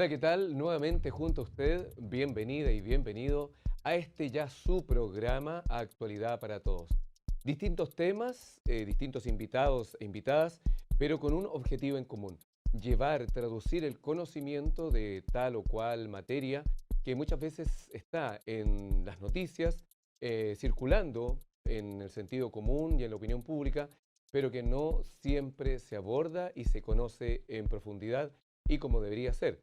Hola, ¿qué tal? Nuevamente junto a usted, bienvenida y bienvenido a este ya su programa Actualidad para Todos. Distintos temas, distintos invitados e invitadas, pero con un objetivo en común: llevar, traducir el conocimiento de tal o cual materia que muchas veces está en las noticias, circulando en el sentido común y en la opinión pública, pero que no siempre se aborda y se conoce en profundidad y como debería ser.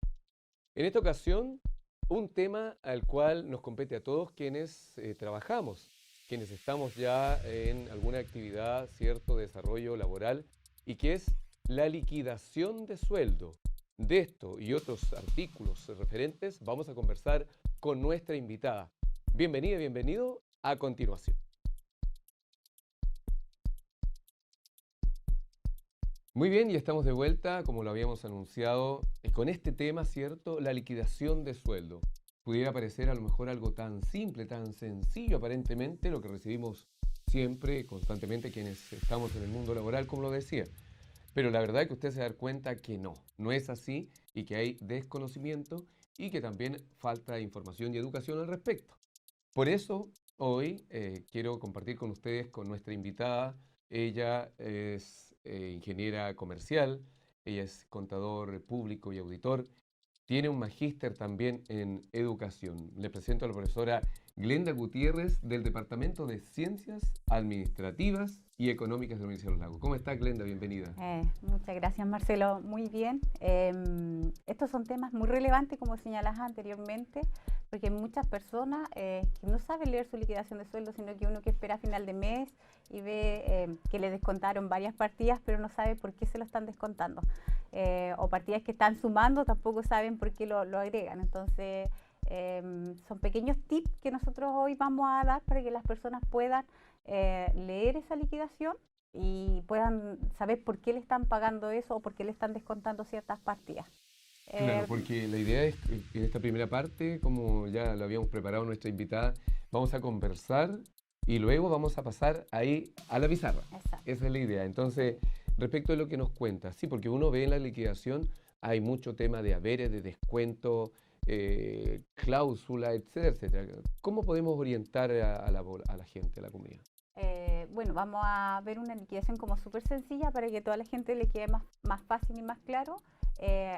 En esta ocasión, un tema al cual nos compete a todos quienes trabajamos, quienes estamos ya en alguna actividad, cierto desarrollo laboral, y que es la liquidación de sueldo. De esto y otros artículos referentes vamos a conversar con nuestra invitada. Bienvenida, bienvenido a continuación. Muy bien, y estamos de vuelta, como lo habíamos anunciado, con este tema, ¿cierto? La liquidación de sueldo. Pudiera parecer a lo mejor algo tan simple, tan sencillo aparentemente, lo que recibimos siempre, constantemente, quienes estamos en el mundo laboral, como lo decía. Pero la verdad es que usted se da cuenta que no es así y que hay desconocimiento y que también falta información y educación al respecto. Por eso, hoy quiero compartir con ustedes, con nuestra invitada. Ella es ingeniera comercial, ella es contador público y auditor, tiene un magíster también en educación. Le presento a la profesora Glenda Gutiérrez del Departamento de Ciencias Administrativas y Económicas de la Universidad de los Lagos. ¿Cómo está, Glenda? Bienvenida. Muchas gracias, Marcelo. Muy bien. Estos son temas muy relevantes, como señalas anteriormente, porque hay muchas personas que no saben leer su liquidación de sueldo, sino que uno que espera a final de mes y ve que le descontaron varias partidas, pero no sabe por qué se lo están descontando. O partidas que están sumando, tampoco saben por qué lo agregan. Entonces, son pequeños tips que nosotros hoy vamos a dar para que las personas puedan leer esa liquidación y puedan saber por qué le están pagando eso o por qué le están descontando ciertas partidas. Claro, Eh, porque la idea es que en esta primera parte, como ya lo habíamos preparado nuestra invitada, vamos a conversar y luego vamos a pasar ahí a la pizarra. exacto. Esa es la idea. Entonces, respecto a lo que nos cuenta, sí, porque uno ve en la liquidación, hay mucho tema de haberes, de descuento, cláusula, etcétera, etcétera. ¿Cómo podemos orientar a la gente, a la comunidad? Bueno, vamos a ver una liquidación como súper sencilla para que toda la gente le quede más fácil y más claro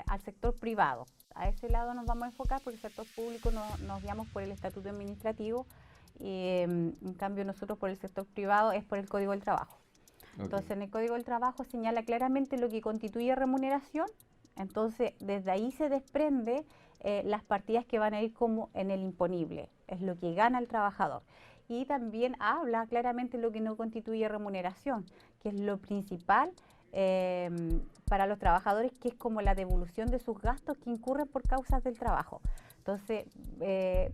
al sector privado. A ese lado nos vamos a enfocar porque el sector público nos guiamos por el estatuto administrativo y en cambio nosotros por el sector privado es por el Código del Trabajo. Ok, Entonces, en el Código del Trabajo señala claramente lo que constituye remuneración. Entonces, desde ahí se desprende las partidas que van a ir como en el imponible, es lo que gana el trabajador. Y también habla claramente lo que no constituye remuneración, que es lo principal eh, para los trabajadores, que es como la devolución de sus gastos que incurren por causas del trabajo. Entonces,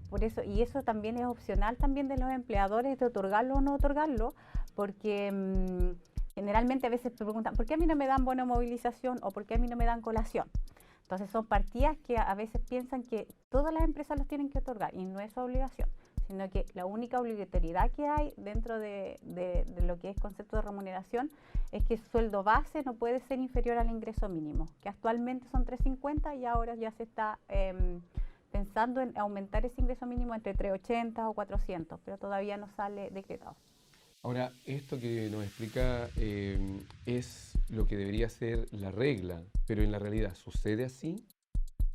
por eso, y eso también es opcional también de los empleadores de otorgarlo o no otorgarlo, porque generalmente a veces te preguntan, ¿por qué a mí no me dan bono de movilización o por qué a mí no me dan colación? Entonces son partidas que a veces piensan que todas las empresas los tienen que otorgar y no es su obligación, sino que la única obligatoriedad que hay dentro de lo que es concepto de remuneración es que el sueldo base no puede ser inferior al ingreso mínimo, que actualmente son 350 y ahora ya se está pensando en aumentar ese ingreso mínimo entre 380 o 400, pero todavía no sale decretado. ahora, esto que nos explica es lo que debería ser la regla, pero en la realidad, ¿sucede así?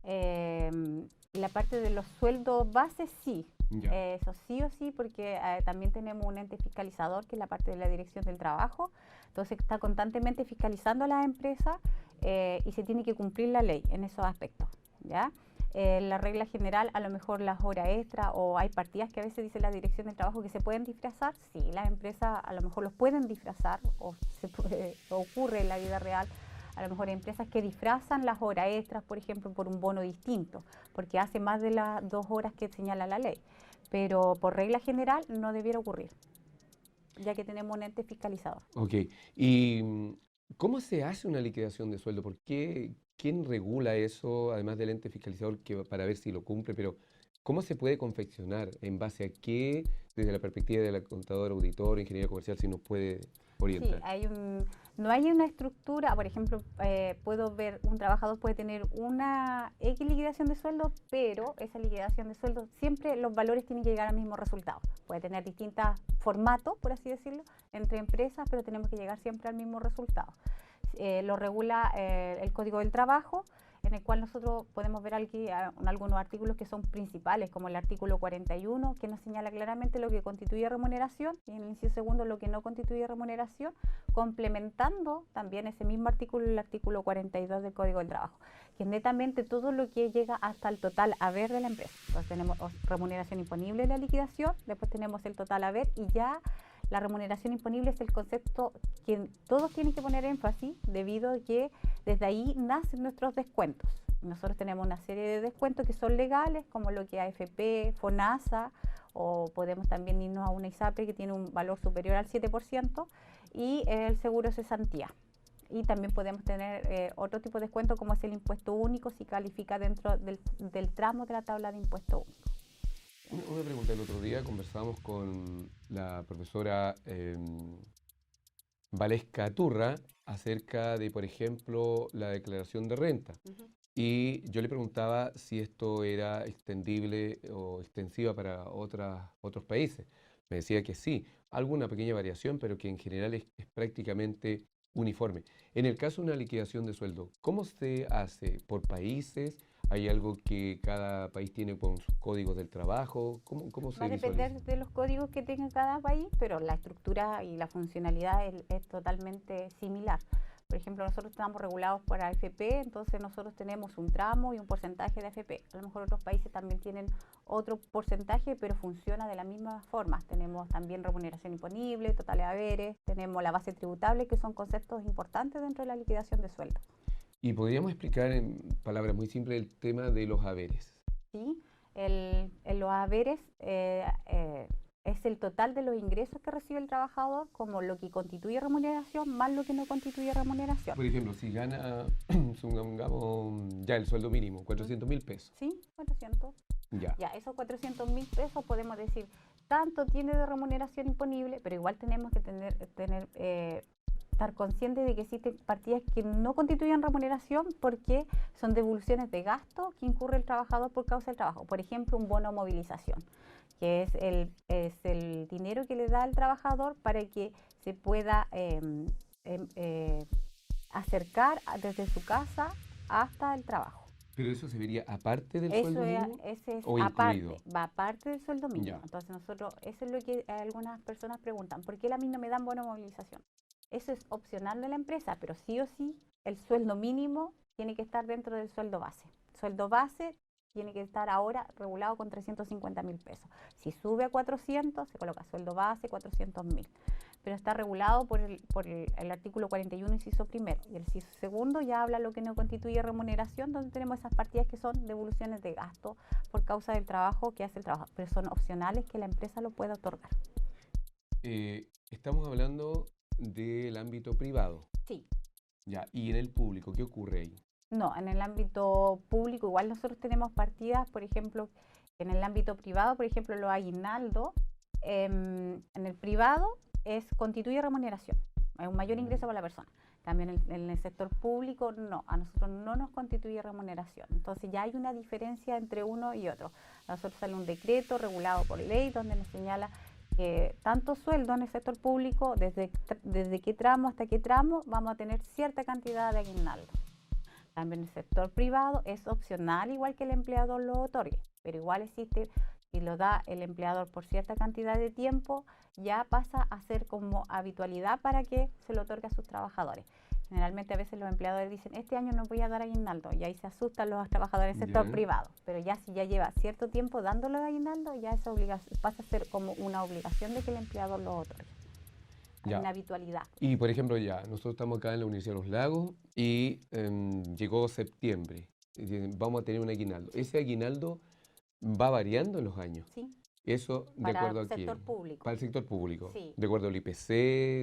La parte de los sueldos bases sí, Ya. eso sí o sí, porque también tenemos un ente fiscalizador que es la parte de la dirección del trabajo, entonces está constantemente fiscalizando a las empresas y se tiene que cumplir la ley en esos aspectos, ¿ya? La regla general, a lo mejor las horas extra o hay partidas que a veces dice la dirección del trabajo que se pueden disfrazar, sí, las empresas a lo mejor los pueden disfrazar o ocurre en la vida real. A lo mejor hay empresas que disfrazan las horas extras, por ejemplo, por un bono distinto, porque hace más de las 2 horas que señala la ley. Pero por regla general no debiera ocurrir, ya que tenemos un ente fiscalizador. Ok. ¿Y cómo se hace una liquidación de sueldo? ¿Por qué? ¿Quién regula eso, además del ente fiscalizador, para ver si lo cumple? Pero, ¿cómo se puede confeccionar? ¿En base a qué, desde la perspectiva del contador, auditor, ingeniero comercial, si nos puede Sí, orientar? No hay una estructura, por ejemplo, puedo ver, un trabajador puede tener una X liquidación de sueldo, pero esa liquidación de sueldo siempre los valores tienen que llegar al mismo resultado. Puede tener distintos formatos, por así decirlo, entre empresas, pero tenemos que llegar siempre al mismo resultado. Lo regula el Código del Trabajo, en el cual nosotros podemos ver aquí algunos artículos que son principales, como el artículo 41, que nos señala claramente lo que constituye remuneración, y en el inciso segundo lo que no constituye remuneración, complementando también ese mismo artículo, el artículo 42 del Código del Trabajo, que es netamente todo lo que llega hasta el total haber de la empresa. Entonces tenemos remuneración imponible de la liquidación, después tenemos el total haber, y ya la remuneración imponible es el concepto que todos tienen que poner énfasis, debido a que desde ahí nacen nuestros descuentos. Nosotros tenemos una serie de descuentos que son legales, como lo que AFP, FONASA, o podemos también irnos a una ISAPRE que tiene un valor superior al 7%, y el seguro de cesantía. Y también podemos tener otro tipo de descuento, como es el impuesto único, si califica dentro del tramo de la tabla de impuesto único. Una pregunta: el otro día conversábamos con la profesora Valesca Turra acerca de, por ejemplo, la declaración de renta. Y yo le preguntaba si esto era extendible o extensiva para otros países. Me decía que sí, alguna pequeña variación, pero que en general es prácticamente uniforme. En el caso de una liquidación de sueldo, ¿cómo se hace? ¿Por países? ¿Hay algo que cada país tiene con sus códigos del trabajo? ¿Cómo Va se a depender visualiza? de los códigos que tenga cada país, pero la estructura y la funcionalidad es totalmente similar. Por ejemplo, nosotros estamos regulados por AFP, entonces nosotros tenemos un tramo y un porcentaje de AFP. A lo mejor otros países también tienen otro porcentaje, pero funciona de la misma forma. Tenemos también remuneración imponible, totales haberes, tenemos la base tributable, que son conceptos importantes dentro de la liquidación de sueldo. Y podríamos explicar en palabras muy simples el tema de los haberes. ¿Sí? Los haberes es el total de los ingresos que recibe el trabajador, como lo que constituye remuneración más lo que no constituye remuneración. Por ejemplo, si gana, supongamos, ya el sueldo mínimo, 400.000 pesos. ¿Sí? 400. Ya. Ya, esos 400.000 pesos podemos decir, tanto tiene de remuneración imponible, pero igual tenemos que estar conscientes de que existen partidas que no constituyen remuneración porque son devoluciones de gasto que incurre el trabajador por causa del trabajo. Por ejemplo, un bono movilización, que es el dinero que le da al trabajador para que se pueda acercar desde su casa hasta el trabajo. ¿Pero eso se vería aparte del Eso sueldo es, mínimo ese es o aparte, incluido? va aparte del sueldo mínimo. Ya. Entonces nosotros, eso es lo que algunas personas preguntan, ¿por qué a mí no me dan bono de movilización? Eso es opcional de la empresa, pero sí o sí el sueldo mínimo tiene que estar dentro del sueldo base. El sueldo base tiene que estar ahora regulado con 350.000 pesos. Si sube a 400, se coloca sueldo base 400.000. Pero está regulado por el artículo 41, inciso primero. Y el inciso segundo ya habla lo que no constituye remuneración, donde tenemos esas partidas que son devoluciones de gasto por causa del trabajo que hace el trabajador, pero son opcionales que la empresa lo pueda otorgar. Estamos hablando del ámbito privado. Sí. Ya. ¿Y en el público qué ocurre ahí? No, en el ámbito público igual nosotros tenemos partidas, por ejemplo, en el ámbito privado, por ejemplo, los aguinaldos, en el privado constituye remuneración, es un mayor ingreso para la persona. También en el sector público no, a nosotros no nos constituye remuneración. Entonces ya hay una diferencia entre uno y otro. A nosotros sale un decreto regulado por ley donde nos señala que tanto sueldo en el sector público, desde qué tramo hasta qué tramo, vamos a tener cierta cantidad de aguinaldo. También el sector privado es opcional, igual que el empleador lo otorgue, pero igual existe, si lo da el empleador por cierta cantidad de tiempo, ya pasa a ser como habitualidad para que se lo otorgue a sus trabajadores. Generalmente a veces los empleadores dicen, este año no voy a dar aguinaldo, y ahí se asustan los trabajadores del sector privado, pero ya si ya lleva cierto tiempo dándole aguinaldo, ya esa obligación pasa a ser como una obligación de que el empleador lo otorgue. Hay una habitualidad. Y por ejemplo, ya, nosotros estamos acá en la Universidad de Los Lagos y llegó septiembre, vamos a tener un aguinaldo. ¿Ese aguinaldo va variando en los años? Sí. Eso de Para acuerdo el a quién? sector público. Para el sector público. Sí. ¿De acuerdo al IPC?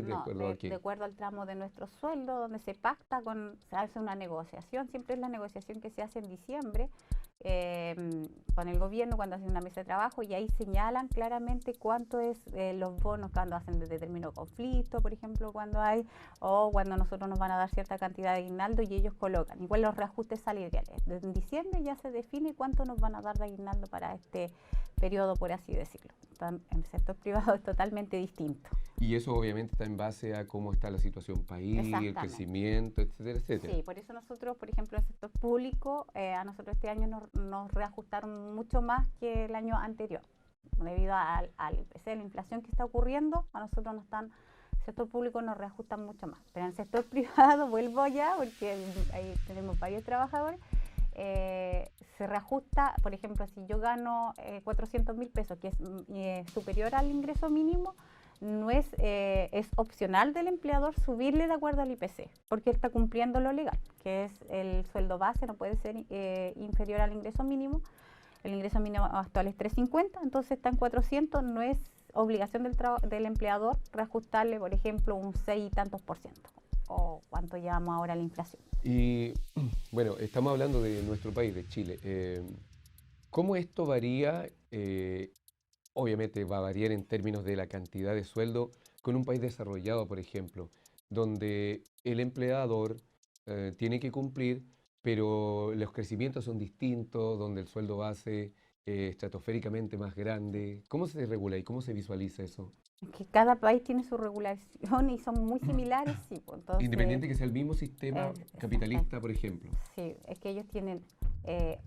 ¿De acuerdo a quién? De acuerdo al tramo de nuestro sueldo, donde se pacta se hace una negociación, siempre es la negociación que se hace en diciembre, con el gobierno cuando hacen una mesa de trabajo y ahí señalan claramente cuánto es los bonos cuando hacen de determinado conflicto, por ejemplo, cuando hay, o cuando nosotros nos van a dar cierta cantidad de aguinaldo y ellos colocan. Igual los reajustes salariales. En diciembre ya se define cuánto nos van a dar de aguinaldo para este periodo, por así decirlo. En el sector privado es totalmente distinto. Y eso obviamente está en base a cómo está la situación país, el crecimiento, etcétera, etcétera. Sí, por eso nosotros, por ejemplo, en el sector público, a nosotros este año nos reajustaron mucho más que el año anterior. Debido al IPC, la inflación que está ocurriendo, a nosotros el sector público nos reajustan mucho más. Pero en el sector privado, vuelvo ya, porque ahí tenemos varios trabajadores, se reajusta, por ejemplo, si yo gano 400.000 pesos, que es superior al ingreso mínimo, no es opcional del empleador subirle de acuerdo al IPC, porque él está cumpliendo lo legal, que es el sueldo base, no puede ser inferior al ingreso mínimo. El ingreso mínimo actual es 350, entonces está en 400, no es obligación del empleador reajustarle, por ejemplo, un 6 y tantos por ciento, o cuánto llevamos ahora la inflación. Y bueno, estamos hablando de nuestro país, de Chile. ¿Cómo esto varía? Obviamente va a variar en términos de la cantidad de sueldo con un país desarrollado, por ejemplo, donde el empleador tiene que cumplir, pero los crecimientos son distintos, donde el sueldo base es estratosféricamente más grande. ¿Cómo se regula y cómo se visualiza eso? Que cada país tiene su regulación y son muy similares, sí. Pues, entonces, independiente que sea el mismo sistema capitalista, por ejemplo. Sí, es que ellos tienen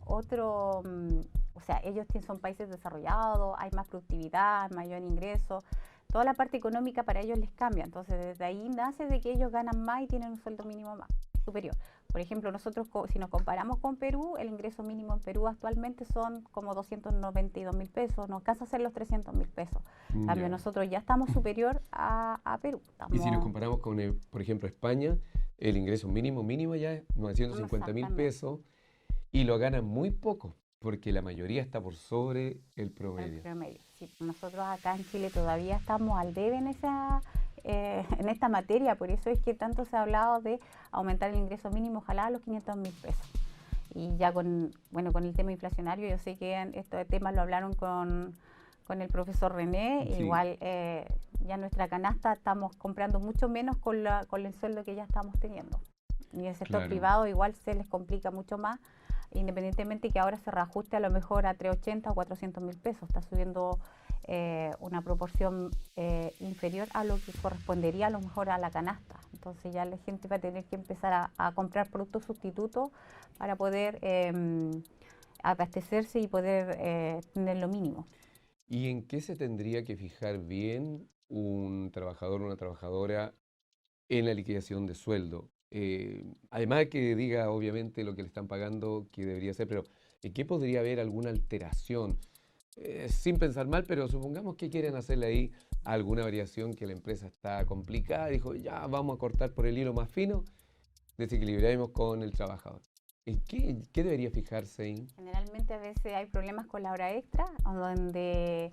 otro, o sea, ellos son países desarrollados, hay más productividad, mayor ingreso, toda la parte económica para ellos les cambia, entonces desde ahí nace de que ellos ganan más y tienen un sueldo mínimo más superior. Por ejemplo, nosotros si nos comparamos con Perú, el ingreso mínimo en Perú actualmente son como 292.000 pesos, no alcanza a ser los 300.000 pesos. En cambio, nosotros ya estamos superior a Perú. Y si nos comparamos con, por ejemplo, España, el ingreso mínimo ya es 950.000 pesos y lo ganan muy poco, porque la mayoría está por sobre el promedio. El promedio, sí. Nosotros acá en Chile todavía estamos al debe en esta materia, por eso es que tanto se ha hablado de aumentar el ingreso mínimo, ojalá a los 500.000 pesos. Y ya con el tema inflacionario, yo sé que estos temas lo hablaron con el profesor René, sí. Igual ya nuestra canasta estamos comprando mucho menos con el sueldo que ya estamos teniendo. Y en el sector privado igual se les complica mucho más, independientemente que ahora se reajuste a lo mejor a 380 o 400.000 pesos, está subiendo una proporción inferior a lo que correspondería a lo mejor a la canasta. Entonces ya la gente va a tener que empezar a comprar productos sustitutos para poder abastecerse y poder tener lo mínimo. ¿Y en qué se tendría que fijar bien un trabajador o una trabajadora en la liquidación de sueldo? Además de que diga obviamente lo que le están pagando que debería ser, pero ¿en qué podría haber alguna alteración? Sin pensar mal, pero supongamos que quieren hacerle ahí alguna variación, que la empresa está complicada, dijo ya vamos a cortar por el hilo más fino, desequilibraremos con el trabajador. ¿En qué debería fijarse ahí? Generalmente a veces hay problemas con la hora extra, donde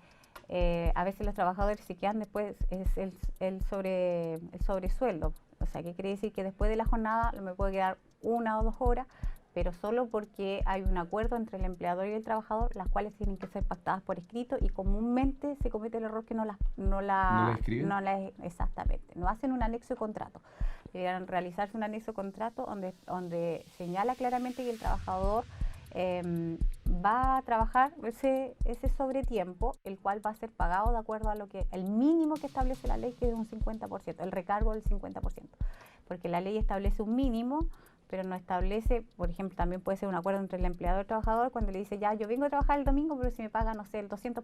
a veces los trabajadores se quedan después, es el sobresueldo. O sea, ¿qué quiere decir? Que después de la jornada me puede quedar 1 o 2 horas, pero solo porque hay un acuerdo entre el empleador y el trabajador, las cuales tienen que ser pactadas por escrito, y comúnmente se comete el error que no la escriben. Exactamente, no hacen un anexo de contrato. Deberían realizarse un anexo de contrato donde señala claramente que el trabajador va a trabajar ese sobretiempo, el cual va a ser pagado de acuerdo a el mínimo que establece la ley, que es un 50%, el recargo del 50%, porque la ley establece un mínimo, pero no establece, por ejemplo, también puede ser un acuerdo entre el empleador y el trabajador cuando le dice, ya, yo vengo a trabajar el domingo, pero si me pagan, no sé, el 200%,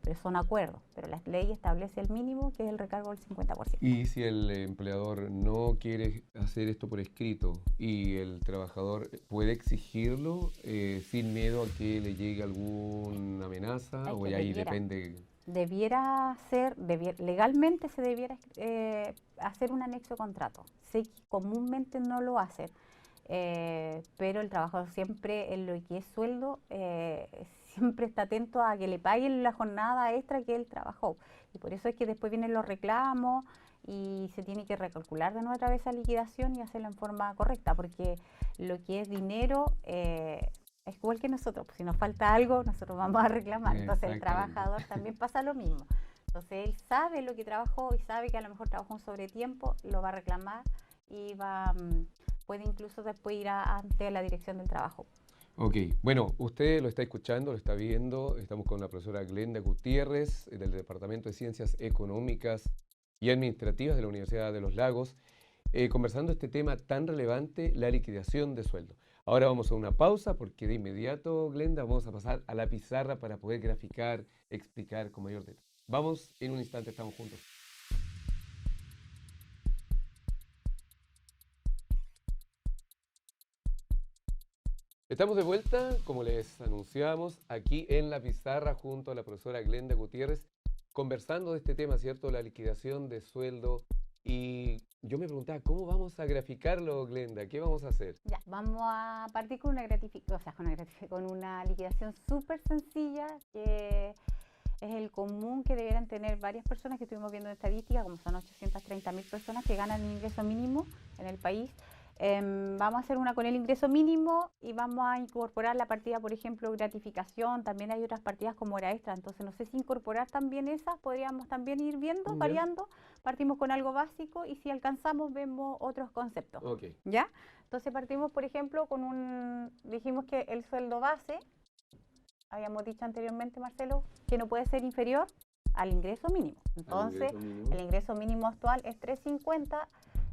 pero son acuerdos, pero la ley establece el mínimo, que es el recargo del 50%. Y si el empleador no quiere hacer esto por escrito y el trabajador puede exigirlo sin miedo a que le llegue alguna amenaza, o ahí depende... Legalmente se debiera hacer un anexo de contrato. Sé que comúnmente no lo hacen, pero el trabajador siempre, en lo que es sueldo, siempre está atento a que le paguen la jornada extra que él trabajó. Y por eso es que después vienen los reclamos y se tiene que recalcular de nuevo otra vez esa liquidación y hacerla en forma correcta, porque lo que es dinero Es igual que nosotros, pues si nos falta algo, nosotros vamos a reclamar. Entonces el trabajador también pasa lo mismo. Entonces él sabe lo que trabajó y sabe que a lo mejor trabajó un sobretiempo, lo va a reclamar y puede incluso después ir ante la dirección del trabajo. Ok, bueno, usted lo está escuchando, lo está viendo. Estamos con la profesora Glenda Gutiérrez del Departamento de Ciencias Económicas y Administrativas de la Universidad de los Lagos, conversando este tema tan relevante, la liquidación de sueldo. Ahora vamos a una pausa porque de inmediato, Glenda, vamos a pasar a la pizarra para poder graficar, explicar con mayor detalle. Vamos, en un instante estamos juntos. Estamos de vuelta, como les anunciamos, aquí en la pizarra junto a la profesora Glenda Gutiérrez, conversando de este tema, ¿cierto? La liquidación de sueldo. Y yo me preguntaba, ¿cómo vamos a graficarlo, Glenda? ¿Qué vamos a hacer? Ya, vamos a partir con con una liquidación súper sencilla, que es el común que deberán tener varias personas que estuvimos viendo en estadística, como son 830.000 personas que ganan el ingreso mínimo en el país. Vamos a hacer una con el ingreso mínimo y vamos a incorporar la partida, por ejemplo, gratificación. También hay otras partidas como hora extra, entonces no sé si incorporar también esas, podríamos también ir viendo, variando. Partimos con algo básico y si alcanzamos vemos otros conceptos. Okay. ¿Ya? Entonces partimos, por ejemplo, dijimos que el sueldo base, habíamos dicho anteriormente, Marcelo, que no puede ser inferior al ingreso mínimo. Entonces, el ingreso mínimo actual es 350.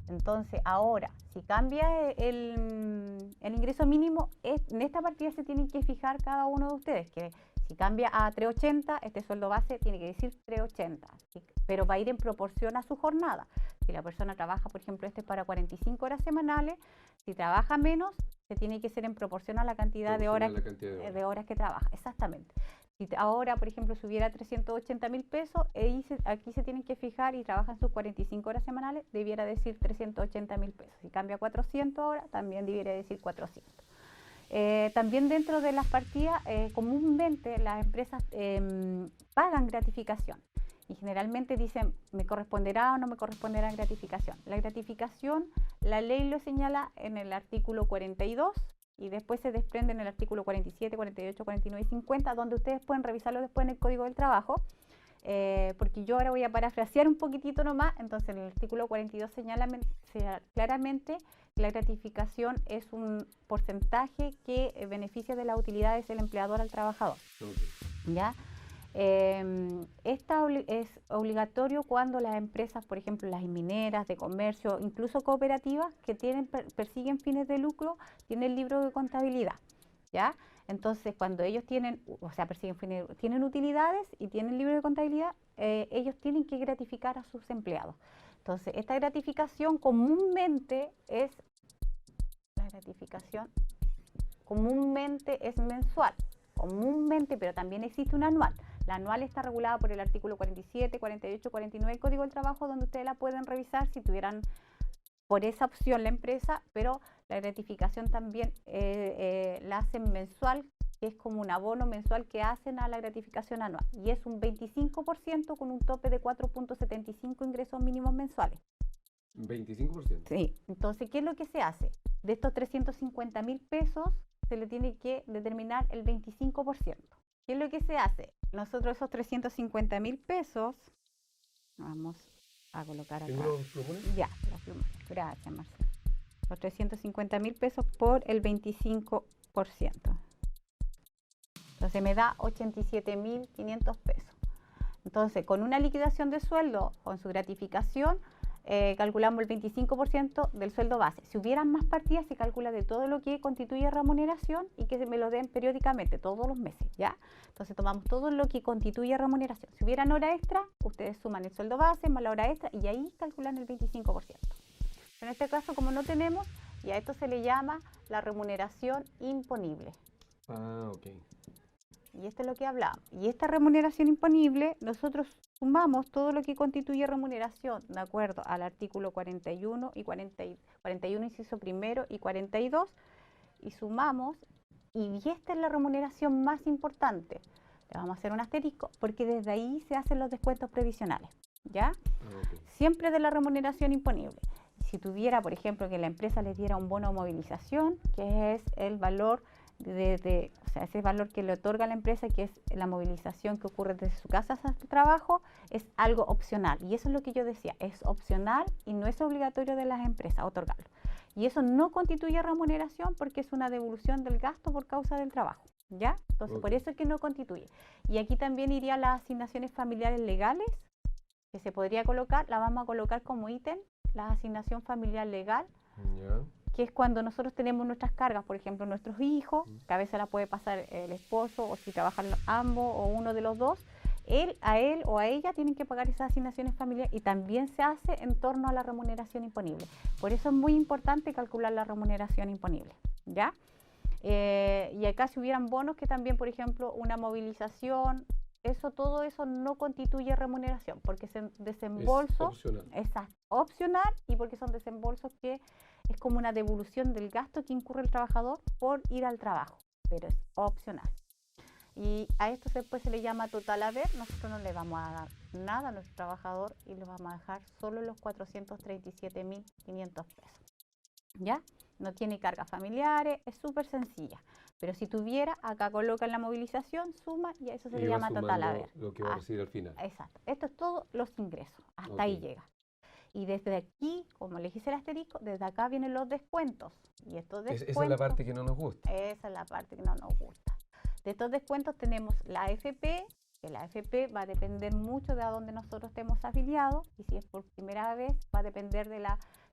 Entonces, ahora, si cambia el ingreso mínimo, en esta partida se tienen que fijar cada uno de ustedes, que si cambia a 380, este sueldo base tiene que decir 380, ¿sí? Pero va a ir en proporción a su jornada. Si la persona trabaja, por ejemplo, este es para 45 horas semanales, si trabaja menos, se tiene que ser en proporción a la cantidad de horas que trabaja. Exactamente. Si ahora, por ejemplo, subiera 380.000 pesos, aquí se tienen que fijar y trabajan sus 45 horas semanales, debiera decir 380.000 pesos. Si cambia a 400 horas, también debiera decir 400. También dentro de las partidas, comúnmente las empresas pagan gratificación y generalmente dicen, ¿me corresponderá o no me corresponderá gratificación? La gratificación, la ley lo señala en el artículo 42 y después se desprende en el artículo 47, 48, 49 y 50, donde ustedes pueden revisarlo después en el Código del Trabajo, porque yo ahora voy a parafrasear un poquitito nomás. Entonces en el artículo 42 señala claramente que la gratificación es un porcentaje que beneficia de las utilidades del empleador al trabajador. Okay. ¿Ya? Esta es obligatorio cuando las empresas, por ejemplo, las mineras, de comercio, incluso cooperativas que persiguen fines de lucro, tienen libro de contabilidad, ¿ya? Entonces, cuando ellos tienen utilidades y tienen libro de contabilidad, ellos tienen que gratificar a sus empleados. Entonces, esta gratificación comúnmente es mensual, pero también existe una anual. La anual está regulada por el artículo 47, 48, 49 del Código del Trabajo, donde ustedes la pueden revisar si tuvieran por esa opción la empresa, pero la gratificación también la hacen mensual, que es como un abono mensual que hacen a la gratificación anual, y es un 25% con un tope de 4.75 ingresos mínimos mensuales. ¿25%? Sí. Entonces, ¿qué es lo que se hace? De estos 350.000 pesos se le tiene que determinar el 25%. ¿Qué es lo que se hace? Nosotros esos 350.000 pesos, vamos a colocar acá. ¿Los plumones? Ya, los plumones. Gracias, Marcelo. Los 350.000 pesos por el 25%. Entonces me da 87.500 pesos. Entonces, con una liquidación de sueldo, con su gratificación, calculamos el 25% del sueldo base. Si hubieran más partidas, se calcula de todo lo que constituye remuneración y que me lo den periódicamente, todos los meses, ¿ya? Entonces tomamos todo lo que constituye remuneración. Si hubieran hora extra, ustedes suman el sueldo base más la hora extra y ahí calculan el 25%. En este caso, como no tenemos, y a esto se le llama la remuneración imponible. Ah, ok. Y esto es lo que hablamos. Y esta remuneración imponible, nosotros sumamos todo lo que constituye remuneración de acuerdo al artículo 41 y 41 inciso primero y 42, y sumamos, y esta es la remuneración más importante. Le vamos a hacer un asterisco porque desde ahí se hacen los descuentos previsionales, ¿ya? Okay. Siempre de la remuneración imponible. Si tuviera, por ejemplo, que la empresa les diera un bono de movilización, que es el valor o sea, ese valor que le otorga la empresa, que es la movilización que ocurre desde su casa hasta el trabajo, es algo opcional. Y eso es lo que yo decía, es opcional y no es obligatorio de las empresas otorgarlo. Y eso no constituye remuneración porque es una devolución del gasto por causa del trabajo, ¿ya? Entonces, por eso es que no constituye. Y aquí también irían las asignaciones familiares legales, que se podría colocar, la vamos a colocar como ítem, la asignación familiar legal, que es cuando nosotros tenemos nuestras cargas, por ejemplo, nuestros hijos, que a veces la puede pasar el esposo, o si trabajan ambos o uno de los dos, a él o a ella tienen que pagar esas asignaciones familiares y también se hace en torno a la remuneración imponible. Por eso es muy importante calcular la remuneración imponible, ¿ya? Y acá si hubieran bonos que también, por ejemplo, una movilización, todo eso no constituye remuneración, porque es desembolso, es opcional y porque son desembolsos que es como una devolución del gasto que incurre el trabajador por ir al trabajo, pero es opcional. Y a esto después se le llama total haber. Nosotros no le vamos a dar nada a nuestro trabajador y le vamos a dejar solo los 437.500 pesos. ¿Ya? No tiene cargas familiares, es súper sencilla. Pero si tuviera, acá colocan la movilización, suma y a eso se le llama total haber. Lo que va a recibir al final. Exacto. Esto es todos los ingresos. Hasta ahí llega. Y desde aquí, como les hice el asterisco, desde acá vienen los descuentos. Y estos descuentos, esa es la parte que no nos gusta. Esa es la parte que no nos gusta. De estos descuentos tenemos la AFP, que la AFP va a depender mucho de a dónde nosotros estemos afiliados. Y si es por primera vez, va a depender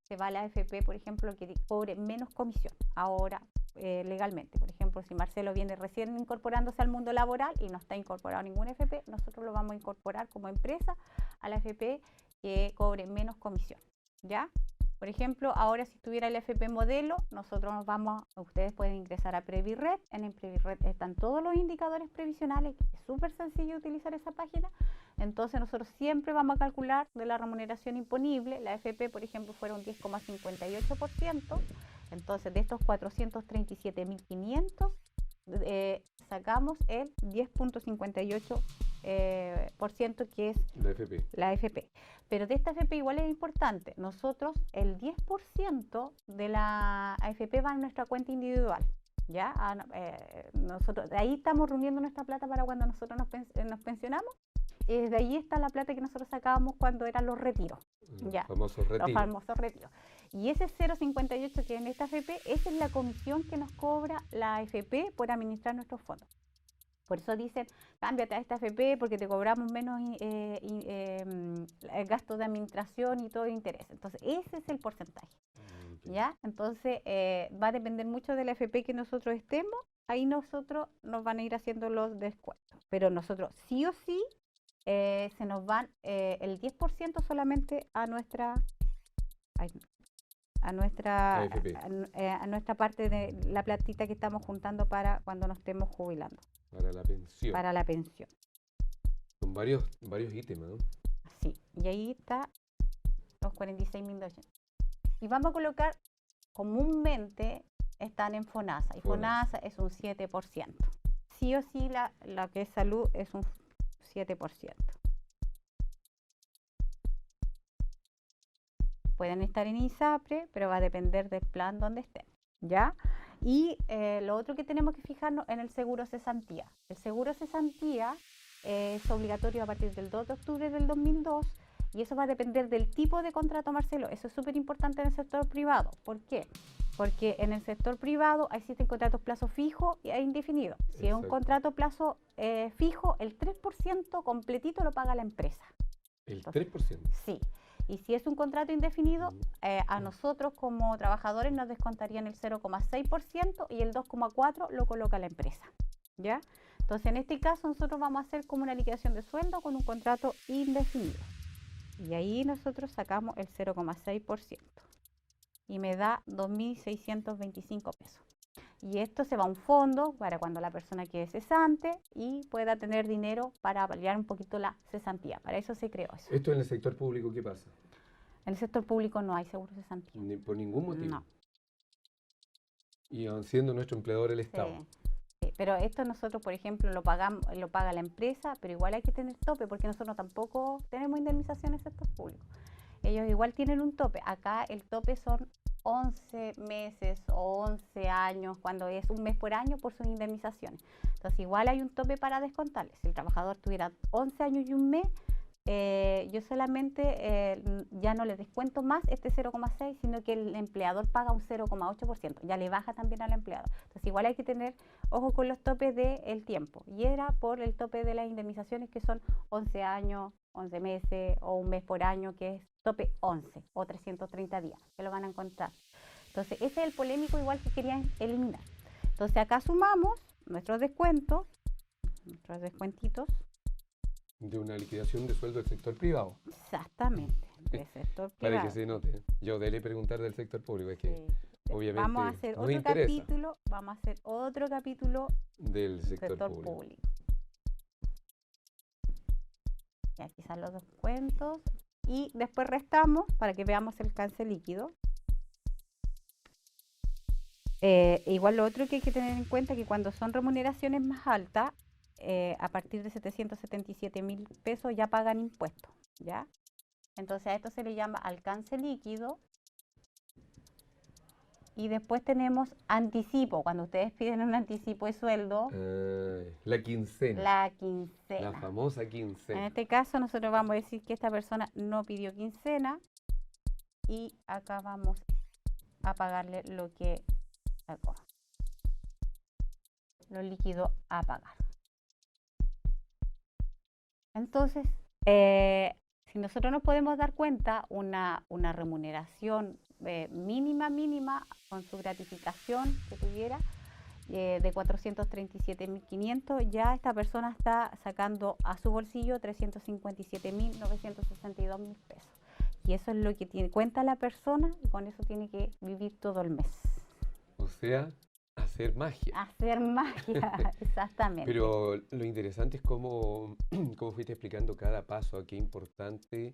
se va a la AFP, por ejemplo, que cobre menos comisión ahora legalmente. Por ejemplo, si Marcelo viene recién incorporándose al mundo laboral y no está incorporado a ninguna AFP, nosotros lo vamos a incorporar como empresa a la AFP que cobre menos comisión, ¿ya? Por ejemplo, ahora si tuviera el AFP modelo, ustedes pueden ingresar a Previred. En Previred están todos los indicadores previsionales, es súper sencillo utilizar esa página. Entonces nosotros siempre vamos a calcular de la remuneración imponible. La AFP, por ejemplo, fuera un 10,58%. Entonces de estos 437.500 sacamos el 10,58% que es la AFP. Pero de esta AFP igual es importante. Nosotros, el 10% de la AFP va a nuestra cuenta individual. ¿Ya? Nosotros, de ahí estamos reuniendo nuestra plata para cuando nosotros nos pensionamos. Y desde ahí está la plata que nosotros sacábamos cuando eran los retiros. Los famosos retiros. Y ese 0,58 que es en esta AFP, esa es la comisión que nos cobra la AFP por administrar nuestros fondos. Por eso dicen, cámbiate a esta AFP porque te cobramos menos gastos de administración y todo el interés. Entonces, ese es el porcentaje. ¿Ya? Entonces, va a depender mucho de la AFP que nosotros estemos. Ahí nosotros nos van a ir haciendo los descuentos. Pero nosotros, sí o sí, se nos van el 10% solamente a nuestra parte de la platita que estamos juntando para cuando nos estemos jubilando. Para la pensión. Son varios ítems, ¿no? Sí, y ahí está los 46.200. Y vamos a colocar, comúnmente están en FONASA, y FONASA es un 7%. Sí o sí la que es salud es un 7%. Pueden estar en ISAPRE, pero va a depender del plan donde estén, ¿ya? Y lo otro que tenemos que fijarnos en el seguro cesantía. El seguro cesantía es obligatorio a partir del 2 de octubre del 2002 y eso va a depender del tipo de contrato, Marcelo. Eso es súper importante en el sector privado. ¿Por qué? Porque en el sector privado existen contratos plazo fijo e indefinido. Si es un contrato plazo fijo, el 3% completito lo paga la empresa. ¿El 3%? Sí. Y si es un contrato indefinido, a nosotros como trabajadores nos descontarían el 0,6% y el 2,4% lo coloca la empresa, ¿ya? Entonces, en este caso, nosotros vamos a hacer como una liquidación de sueldo con un contrato indefinido. Y ahí nosotros sacamos el 0,6% y me da 2.625 pesos. Y esto se va a un fondo para cuando la persona quede cesante y pueda tener dinero para paliar un poquito la cesantía. Para eso se creó eso. ¿Esto en el sector público qué pasa? En el sector público no hay seguro cesantía. ¿Por ningún motivo? No. Y siendo nuestro empleador el Estado. Sí, pero esto nosotros, por ejemplo, lo paga la empresa, pero igual hay que tener tope porque nosotros tampoco tenemos indemnización en el sector público. Ellos igual tienen un tope. Acá el tope son 11 meses o 11 años, cuando es un mes por año, por sus indemnizaciones. Entonces igual hay un tope para descontarle. Si el trabajador tuviera 11 años y un mes, yo solamente ya no le descuento más este 0,6, sino que el empleador paga un 0,8%, ya le baja también al empleado. Entonces igual hay que tener ojo con los topes del tiempo, y era por el tope de las indemnizaciones, que son 11 años, 11 meses o un mes por año, que es tope 11 o 330 días, que lo van a encontrar. Entonces ese es el polémico igual que querían eliminar. Entonces acá sumamos nuestros descuentos, nuestros descuentitos. De una liquidación de sueldo del sector privado. Exactamente, del sector privado. Para que se note. Yo debe preguntar del sector público, es que obviamente vamos a hacer otro capítulo, vamos a hacer otro capítulo del sector público. Y aquí están los descuentos y después restamos para que veamos el alcance líquido. Igual lo otro que hay que tener en cuenta es que cuando son remuneraciones más altas, a partir de 777.000 pesos ya pagan impuestos, ¿ya? Entonces a esto se le llama alcance líquido. Y después tenemos anticipo, cuando ustedes piden un anticipo de sueldo. La quincena. La quincena. La famosa quincena. En este caso nosotros vamos a decir que esta persona no pidió quincena y acá vamos a pagarle lo que sacó, lo líquido a pagar. Entonces, si nosotros nos podemos dar cuenta, una remuneración mínima, con su gratificación que tuviera, de 437.500, ya esta persona está sacando a su bolsillo 357.962 pesos. Y eso es lo que cuenta la persona, y con eso tiene que vivir todo el mes. O sea, hacer magia. Hacer magia, exactamente. Pero lo interesante es cómo fuiste explicando cada paso, qué importante,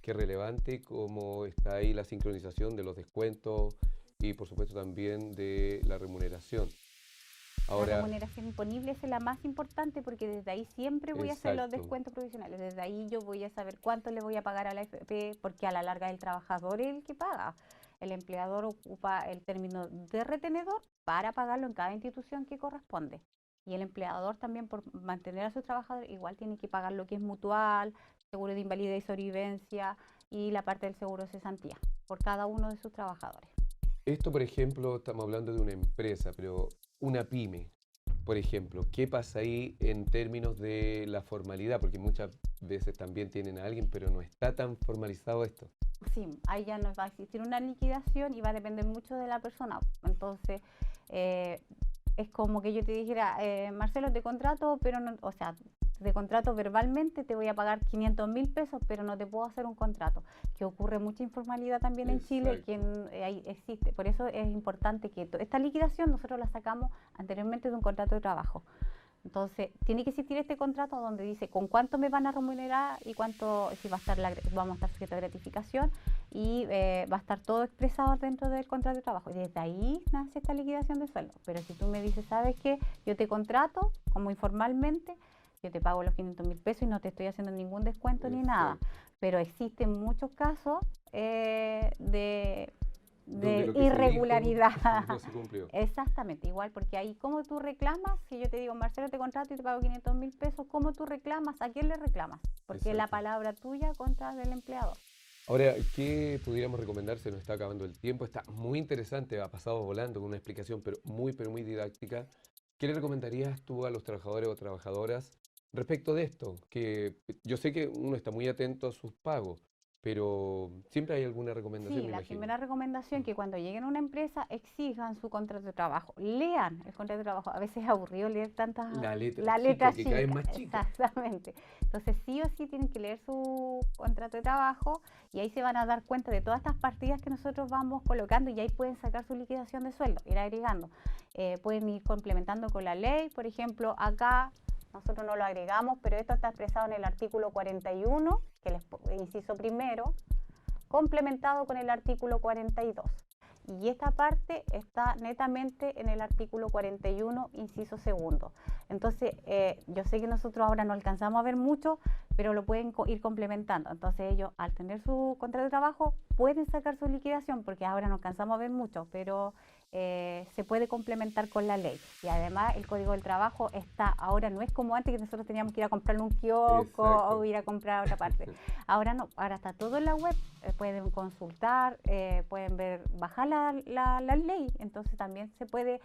qué relevante, cómo está ahí la sincronización de los descuentos y por supuesto también de la remuneración. Ahora, la remuneración imponible es la más importante, porque desde ahí siempre voy a hacer los descuentos provisionales. Desde ahí yo voy a saber cuánto le voy a pagar a la AFP, porque a la larga el trabajador es el que paga. El empleador ocupa el término de retenedor para pagarlo en cada institución que corresponde. Y el empleador también, por mantener a su trabajador, igual tiene que pagar lo que es mutual, seguro de invalidez y sobrevivencia y la parte del seguro de cesantía por cada uno de sus trabajadores. Esto, por ejemplo, estamos hablando de una empresa, pero una pyme, por ejemplo, ¿qué pasa ahí en términos de la formalidad? Porque muchas veces también tienen a alguien, pero no está tan formalizado esto. Sí, ahí ya no va a existir una liquidación y va a depender mucho de la persona. Entonces, es como que yo te dijera, Marcelo, te contrato, pero no, o sea, te contrato verbalmente, te voy a pagar 500.000 pesos, pero no te puedo hacer un contrato. Que ocurre mucha informalidad también en Chile, que ahí existe. Por eso es importante que esta liquidación nosotros la sacamos anteriormente de un contrato de trabajo. Entonces, tiene que existir este contrato donde dice con cuánto me van a remunerar y cuánto, si va a estar vamos a estar sujetos a gratificación, y va a estar todo expresado dentro del contrato de trabajo. Y desde ahí nace esta liquidación de sueldo. Pero si tú me dices, ¿sabes qué? Yo te contrato como informalmente, yo te pago los 500.000 pesos y no te estoy haciendo ningún descuento ni nada. Pero existen muchos casos de irregularidad. No se cumplió. Exactamente, igual, porque ahí como tú reclamas, si yo te digo, Marcelo, te contrato y te pago 500.000 pesos, ¿cómo tú reclamas? ¿A quién le reclamas? Porque es la palabra tuya contra del empleador. Ahora, ¿qué pudiéramos recomendar? Se nos está acabando el tiempo, está muy interesante, ha pasado volando con una explicación pero muy didáctica. ¿Qué le recomendarías tú a los trabajadores o trabajadoras respecto de esto? Que yo sé que uno está muy atento a sus pagos, pero siempre hay alguna recomendación, Sí, me la imagino. primera recomendación, que cuando lleguen a una empresa exijan su contrato de trabajo, lean el contrato de trabajo. A veces es aburrido leer tantas La letra chica, que cada vez más chica. Exactamente. Entonces sí o sí tienen que leer su contrato de trabajo, y ahí se van a dar cuenta de todas estas partidas que nosotros vamos colocando, y ahí pueden sacar su liquidación de sueldo, ir agregando. Pueden ir complementando con la ley. Por ejemplo, acá nosotros no lo agregamos, pero esto está expresado en el artículo 41, que es el inciso primero, complementado con el artículo 42. Y esta parte está netamente en el artículo 41, inciso segundo. Entonces, yo sé que nosotros ahora no alcanzamos a ver mucho, pero lo pueden ir complementando. Entonces ellos, al tener su contrato de trabajo, pueden sacar su liquidación, porque ahora nos cansamos de ver mucho, pero se puede complementar con la ley. Y además el Código del Trabajo está, ahora no es como antes que nosotros teníamos que ir a comprar un kiosco o ir a comprar a otra parte. Ahora no, ahora está todo en la web, pueden consultar, pueden ver, bajar la ley, entonces también se puede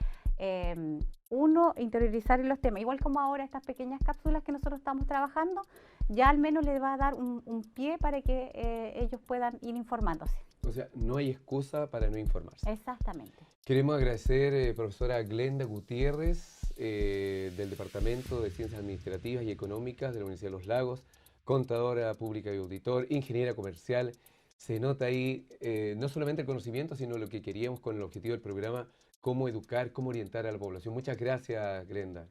uno interiorizar en los temas, igual como ahora estas pequeñas cápsulas que nosotros estamos trabajando, ya al menos les va a dar un pie para que ellos puedan ir informándose. O sea, no hay excusa para no informarse. Exactamente. Queremos agradecer, profesora Glenda Gutiérrez, del Departamento de Ciencias Administrativas y Económicas de la Universidad de Los Lagos, contadora pública y auditor, ingeniera comercial. Se nota ahí no solamente el conocimiento, sino lo que queríamos con el objetivo del programa, cómo educar, cómo orientar a la población. Muchas gracias, Glenda.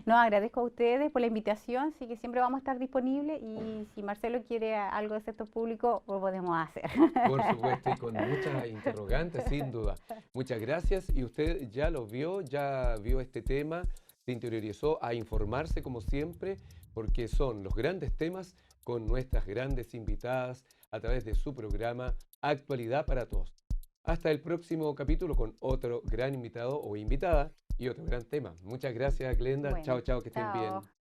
No, agradezco a ustedes por la invitación, sí que siempre vamos a estar disponibles y si Marcelo quiere algo de sector público, lo podemos hacer. Por supuesto, y con muchas interrogantes, sin duda. Muchas gracias. Y usted ya lo vio, ya vio este tema, se interiorizó a informarse como siempre, porque son los grandes temas con nuestras grandes invitadas a través de su programa Actualidad para Todos. Hasta el próximo capítulo con otro gran invitado o invitada y otro gran tema. Muchas gracias, Glenda. Bueno, Chao, chao, que estén bien. chao.